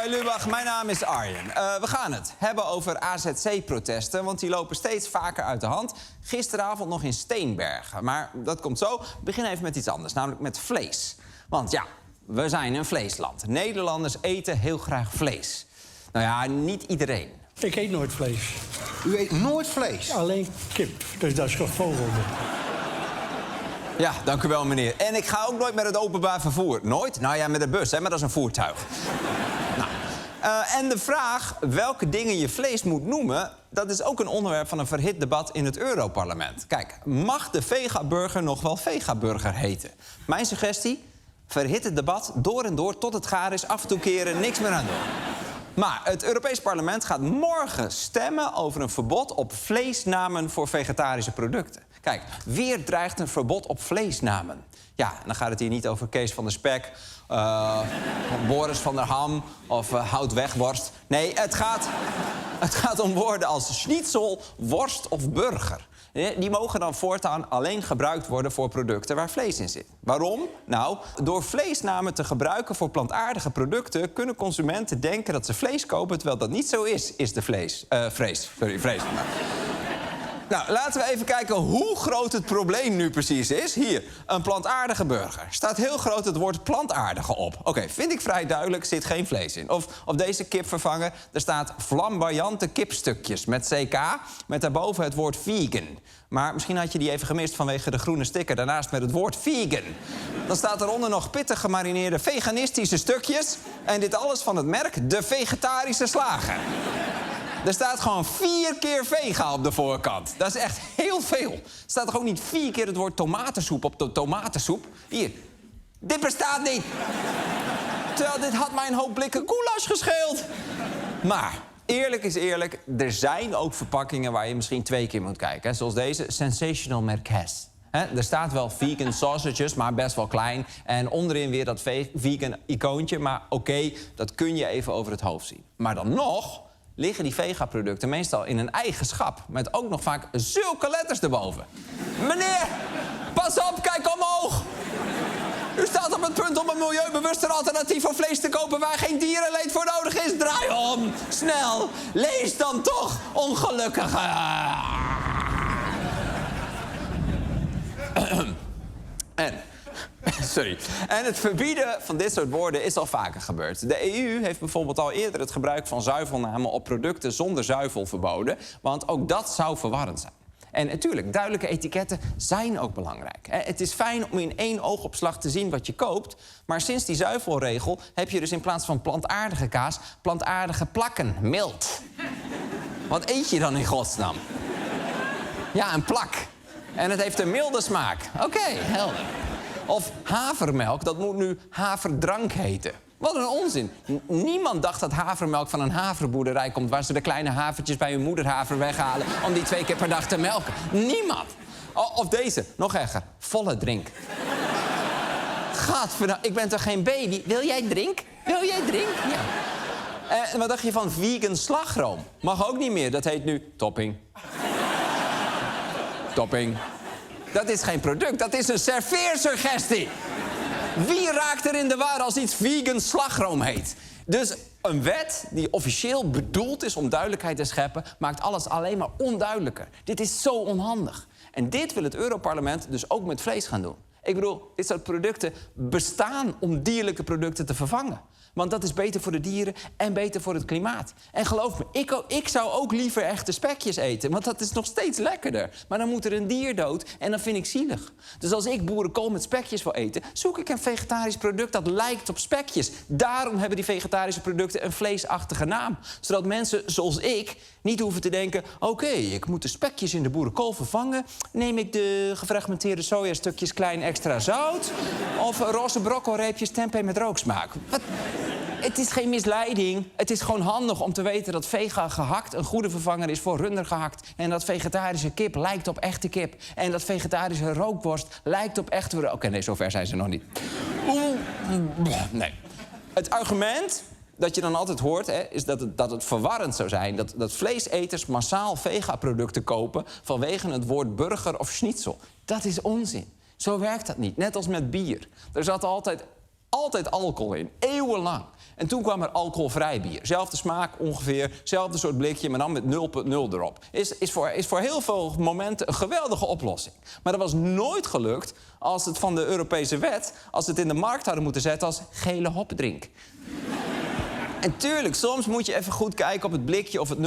bij Lubach. Mijn naam is Arjen. We gaan het hebben over AZC-protesten, want die lopen steeds vaker uit de hand. Gisteravond nog in Steenbergen. Maar dat komt zo. We beginnen even met iets anders, namelijk met vlees. Want ja, we zijn een vleesland. Nederlanders eten heel graag vlees. Nou ja, niet iedereen. Ik eet nooit vlees. U eet nooit vlees? Alleen kip, dus dat is toch vogel. Ja, dank u wel, meneer. En ik ga ook nooit met het openbaar vervoer. Nooit? Nou ja, met de bus, hè, maar dat is een voertuig. En de vraag welke dingen je vlees moet noemen, dat is ook een onderwerp van een verhit debat in het Europarlement. Kijk, mag de vegaburger nog wel vegaburger heten? Mijn suggestie, verhit het debat door en door tot het gaar is, af en toe keren, niks meer aan doen. Maar het Europees Parlement gaat morgen stemmen over een verbod op vleesnamen voor vegetarische producten. Kijk, weer dreigt een verbod op vleesnamen. Ja, dan gaat het hier niet over Kees van der Spek, Boris van der Ham of Hout Wegworst. Nee, het gaat om woorden als schnitzel, worst of burger. Die mogen dan voortaan alleen gebruikt worden voor producten waar vlees in zit. Waarom? Nou, door vleesnamen te gebruiken voor plantaardige producten kunnen consumenten denken dat ze vlees kopen, terwijl dat niet zo is de vrees. Nou, laten we even kijken hoe groot het probleem nu precies is. Hier, een plantaardige burger. Staat heel groot het woord plantaardige op. Oké, vind ik vrij duidelijk, zit geen vlees in. Of deze kipvervanger, er staat flamboyante kipstukjes met CK... met daarboven het woord vegan. Maar misschien had je die even gemist vanwege de groene sticker daarnaast met het woord vegan. Dan staat eronder nog pittig gemarineerde veganistische stukjes... en dit alles van het merk De Vegetarische Slager. Er staat gewoon 4 keer vega op de voorkant. Dat is echt heel veel. Er staat toch ook niet 4 keer het woord tomatensoep op de tomatensoep? Hier, dit bestaat niet. Terwijl dit had mij een hoop blikken goulash gescheeld. Maar eerlijk is eerlijk, er zijn ook verpakkingen waar je misschien 2 keer moet kijken. Hè? Zoals deze, Sensational Merkes. Er staat wel vegan sausages, maar best wel klein. En onderin weer dat vegan icoontje. Maar oké, dat kun je even over het hoofd zien. Maar dan nog liggen die vegaproducten meestal in een eigen schap. Met ook nog vaak zulke letters erboven. Meneer, pas op, kijk omhoog. U staat op het punt om een milieubewuster alternatief voor vlees te kopen waar geen dierenleed voor nodig is. Draai om, snel. Lees dan toch, ongelukkige. En het verbieden van dit soort woorden is al vaker gebeurd. De EU heeft bijvoorbeeld al eerder het gebruik van zuivelnamen op producten zonder zuivel verboden, want ook dat zou verwarrend zijn. En natuurlijk, duidelijke etiketten zijn ook belangrijk. Het is fijn om in 1 oogopslag te zien wat je koopt, maar sinds die zuivelregel heb je dus in plaats van plantaardige kaas plantaardige plakken, mild. Wat eet je dan in godsnaam? Ja, een plak. En het heeft een milde smaak. Oké, helder. Of havermelk, dat moet nu haverdrank heten. Wat een onzin. Niemand dacht dat havermelk van een haverboerderij komt waar ze de kleine havertjes bij hun moederhaver weghalen om die 2 keer per dag te melken. Niemand. Of deze, nog erger. Volle drink. Gadverdamme, ik ben toch geen baby? Wil jij drink? Wil jij drink? Ja. En wat dacht je van vegan slagroom? Mag ook niet meer, dat heet nu topping. Topping. Dat is geen product, dat is een serveersuggestie. Wie raakt er in de war als iets vegan slagroom heet? Dus een wet die officieel bedoeld is om duidelijkheid te scheppen, maakt alles alleen maar onduidelijker. Dit is zo onhandig. En dit wil het Europarlement dus ook met vlees gaan doen. Ik bedoel, dit soort producten bestaan om dierlijke producten te vervangen. Want dat is beter voor de dieren en beter voor het klimaat. En geloof me, ik zou ook liever echte spekjes eten. Want dat is nog steeds lekkerder. Maar dan moet er een dier dood en dat vind ik zielig. Dus als ik boerenkool met spekjes wil eten, zoek ik een vegetarisch product dat lijkt op spekjes. Daarom hebben die vegetarische producten een vleesachtige naam. Zodat mensen zoals ik niet hoeven te denken, oké, ik moet de spekjes in de boerenkool vervangen. Neem ik de gefragmenteerde sojastukjes klein extra zout? Of roze brokkelreepjes tempeh met rooksmaak? Wat? Het is geen misleiding. Het is gewoon handig om te weten dat vega gehakt een goede vervanger is voor runder gehakt. En dat vegetarische kip lijkt op echte kip. En dat vegetarische rookworst lijkt op echte... Oké, nee, zover zijn ze nog niet. Nee. Het argument dat je dan altijd hoort, is dat het verwarrend zou zijn. Dat vleeseters massaal vegaproducten kopen vanwege het woord burger of schnitzel. Dat is onzin. Zo werkt dat niet. Net als met bier. Er zat altijd Altijd alcohol in, eeuwenlang. En toen kwam er alcoholvrij bier. Zelfde smaak ongeveer, zelfde soort blikje, maar dan met 0,0 erop. Is voor heel veel momenten een geweldige oplossing. Maar dat was nooit gelukt als het van de Europese wet... als het in de markt hadden moeten zetten als gele hopdrink. En tuurlijk, soms moet je even goed kijken op het blikje of het 0,0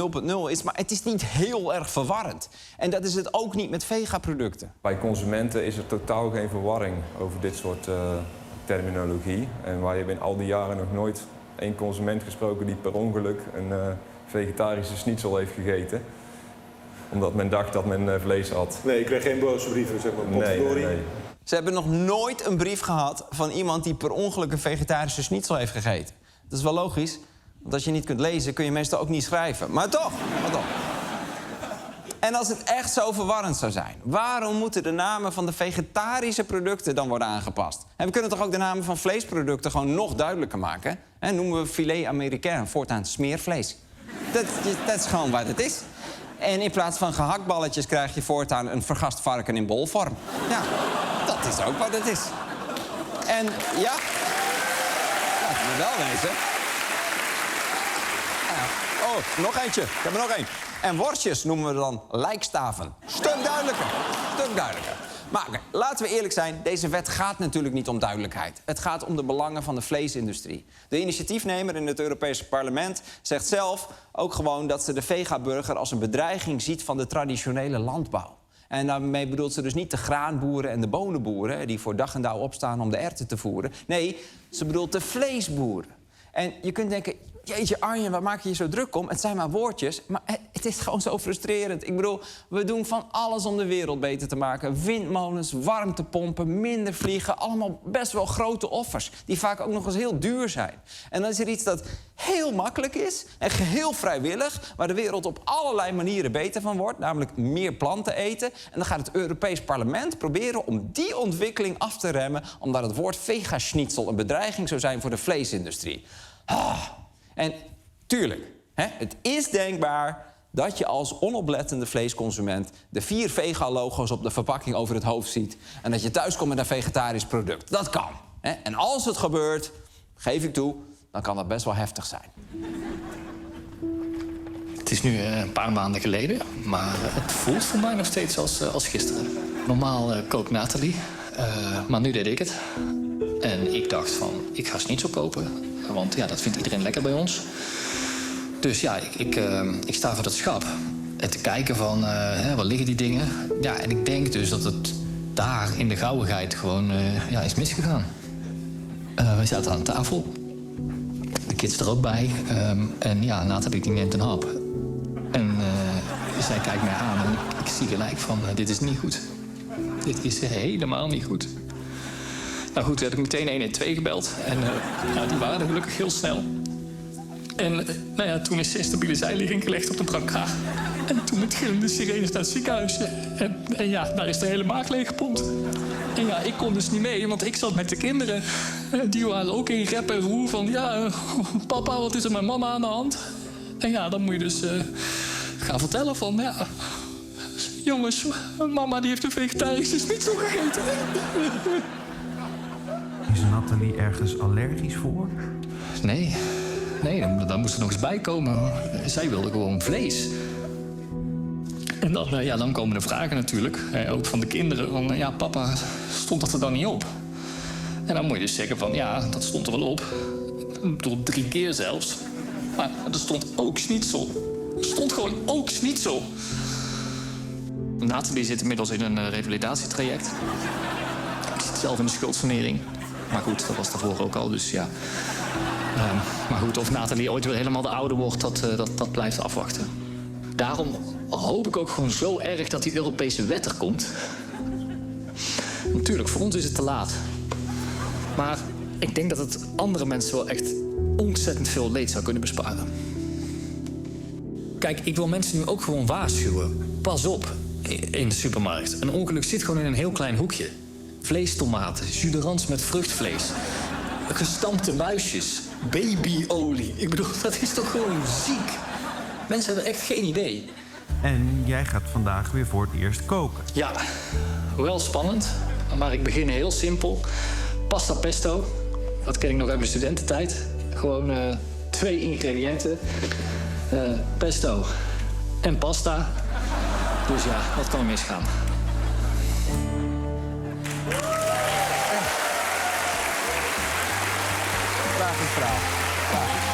is... maar het is niet heel erg verwarrend. En dat is het ook niet met vegaproducten. Bij consumenten is er totaal geen verwarring over dit soort terminologie. En waar je in al die jaren nog nooit één consument gesproken... die per ongeluk een vegetarische schnitzel heeft gegeten. Omdat men dacht dat men vlees had. Nee, ik kreeg geen boze brieven, zeg maar. Nee. Ze hebben nog nooit een brief gehad van iemand die per ongeluk een vegetarische schnitzel heeft gegeten. Dat is wel logisch, want als je niet kunt lezen kun je meestal ook niet schrijven. Maar toch. En als het echt zo verwarrend zou zijn, waarom moeten de namen van de vegetarische producten dan worden aangepast? En we kunnen toch ook de namen van vleesproducten gewoon nog duidelijker maken? Hè? Noemen we filet américain voortaan smeervlees. Dat is gewoon wat het is. En in plaats van gehaktballetjes krijg je voortaan een vergast varken in bolvorm. Ja, dat is ook wat het is. En ja, laten we wel wezen. Oh, nog eentje. Ik heb er nog één. En worstjes noemen we dan lijkstaven. Stuk duidelijker. Maar oké, laten we eerlijk zijn. Deze wet gaat natuurlijk niet om duidelijkheid. Het gaat om de belangen van de vleesindustrie. De initiatiefnemer in het Europese parlement zegt zelf ook gewoon... dat ze de vegaburger als een bedreiging ziet van de traditionele landbouw. En daarmee bedoelt ze dus niet de graanboeren en de bonenboeren... die voor dag en dauw opstaan om de erwten te voeren. Nee, ze bedoelt de vleesboeren. En je kunt denken... Jeetje Arjen, waar maak je je zo druk om? Het zijn maar woordjes, maar het is gewoon zo frustrerend. Ik bedoel, we doen van alles om de wereld beter te maken. Windmolens, warmtepompen, minder vliegen. Allemaal best wel grote offers, die vaak ook nog eens heel duur zijn. En dan is er iets dat heel makkelijk is en geheel vrijwillig... waar de wereld op allerlei manieren beter van wordt, namelijk meer planten eten. En dan gaat het Europees Parlement proberen om die ontwikkeling af te remmen... omdat het woord vegaschnitzel een bedreiging zou zijn voor de vleesindustrie. En tuurlijk, het is denkbaar dat je als onoplettende vleesconsument... de 4 vega-logo's op de verpakking over het hoofd ziet... en dat je thuiskomt met een vegetarisch product. Dat kan. En als het gebeurt, geef ik toe, dan kan dat best wel heftig zijn. Het is nu een paar maanden geleden, maar het voelt voor mij nog steeds als gisteren. Normaal kookt Nathalie, maar nu deed ik het. En ik dacht van, ik ga schnitzel kopen... Want ja, dat vindt iedereen lekker bij ons. Dus ja, ik sta voor dat schap. En te kijken van, waar liggen die dingen? Ja, en ik denk dus dat het daar in de gauwigheid gewoon is misgegaan. We zaten aan tafel. De kids er ook bij. En ja, Nathalie die neemt een hap. En zij kijkt mij aan en ik zie gelijk van, dit is niet goed. Dit is helemaal niet goed. Nou goed, toen heb ik meteen 112 gebeld. En die waren er gelukkig heel snel. En toen is ze in stabiele zijligging gelegd op de brancard. En toen met gillende sirenes naar het ziekenhuis. En ja, daar is de hele maag leeggepompt. En ja, ik kon dus niet mee, want ik zat met de kinderen. Die waren ook in rep en roer van... Ja, papa, wat is er met mama aan de hand? En ja, dan moet je dus gaan vertellen van... Ja, jongens, mama die heeft een vegetarische schnitzel gegeten. Is Nathalie ergens allergisch voor? Nee, daar moest er nog eens bij komen. Zij wilde gewoon vlees. En dan komen de vragen natuurlijk, ook van de kinderen. Van, ja, papa, stond dat er dan niet op? En dan moet je dus zeggen van, ja, dat stond er wel op. Ik bedoel, 3 keer zelfs. Maar er stond ook schnitzel. Er stond gewoon ook schnitzel. Nathalie zit inmiddels in een revalidatietraject. Ik zit zelf in de schuldsanering. Maar goed, dat was daarvoor ook al, dus ja. Maar goed, of Nathalie ooit weer helemaal de oude wordt, dat blijft afwachten. Daarom hoop ik ook gewoon zo erg dat die Europese wet er komt. Natuurlijk, voor ons is het te laat. Maar ik denk dat het andere mensen wel echt ontzettend veel leed zou kunnen besparen. Kijk, ik wil mensen nu ook gewoon waarschuwen. Pas op in de supermarkt. Een ongeluk zit gewoon in een heel klein hoekje. Vleestomaten, jus d'orange met vruchtvlees. Gestampte muisjes, babyolie. Ik bedoel, dat is toch gewoon ziek? Mensen hebben echt geen idee. En jij gaat vandaag weer voor het eerst koken. Ja, wel spannend, maar ik begin heel simpel. Pasta pesto, Dat ken ik nog uit mijn studententijd. Gewoon 2 ingrediënten. Pesto en pasta. Dus ja, wat kan er misgaan? Tragisch verhaal. Tragisch.